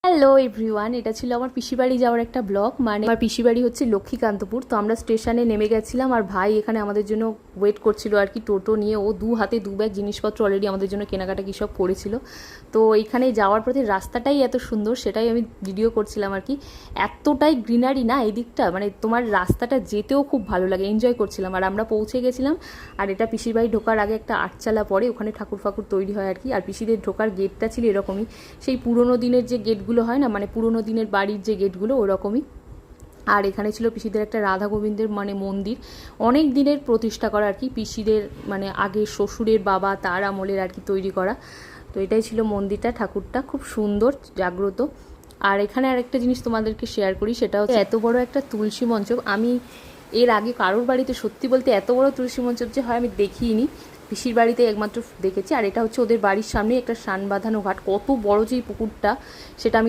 Hello everyone, এটা ছিল আমার পিসিবাড়ি যাওয়ার একটা ব্লগ। মানে আমার পিসিবাড়ি হচ্ছে লক্ষ্মীকান্তপুর। তো আমরা স্টেশনে নেমে গেছিলাম আর ভাই এখানে আমাদের জন্য ওয়েট করছিল আর কি, টোটো নিয়ে। ও দু হাতে দু ব্যাগ জিনিসপত্র অলরেডি আমাদের জন্য কেনাকাটা কী সব করেছিল। তো এইখানে যাওয়ার পথে রাস্তাটাই এত সুন্দর, সেটাই আমি ভিডিও করছিলাম আর কি। এতটাই গ্রিনারি না এই দিকটা, মানে তোমার রাস্তাটা যেতেও খুব ভালো লাগে, এনজয় করছিলাম। আর আমরা পৌঁছে গেছিলাম। আর এটা পিসির বাড়ি ঢোকার আগে একটা আটচালা পরে, ওখানে ঠাকুর ফাকুর তৈরি হয় আর কি। আর পিসিদের ঢোকার গেটটা ছিল এরকমই, সেই পুরোনো দিনের যে গেটগুলো হয় না, মানে পুরোনো দিনের বাড়ির যে গেটগুলো ওরকমই। আর এখানে ছিল পিসিদের একটা রাধা গোবিন্দের মানে মন্দির, অনেক দিনের প্রতিষ্ঠা করা আর কি, পিসিদের মানে আগে শ্বশুরের বাবা তার আমলের আর কি তৈরি করা। তো এটাই ছিল মন্দিরটা, ঠাকুরটা খুব সুন্দর জাগ্রত। আর এখানে আরেকটা জিনিস তোমাদেরকে শেয়ার করি, সেটা হচ্ছে এত বড় একটা তুলসী মঞ্চ আমি এর আগে কারোর বাড়িতে, সত্যি বলতে এত বড় তুলসী মঞ্চ যে হয় আমি দেখিনি, পিসির বাড়িতে একমাত্র দেখেছি। আর এটা হচ্ছে ওদের বাড়ির সামনে একটা সান বাঁধানো ঘাট, কত বড় যে পুকুরটা সেটা আমি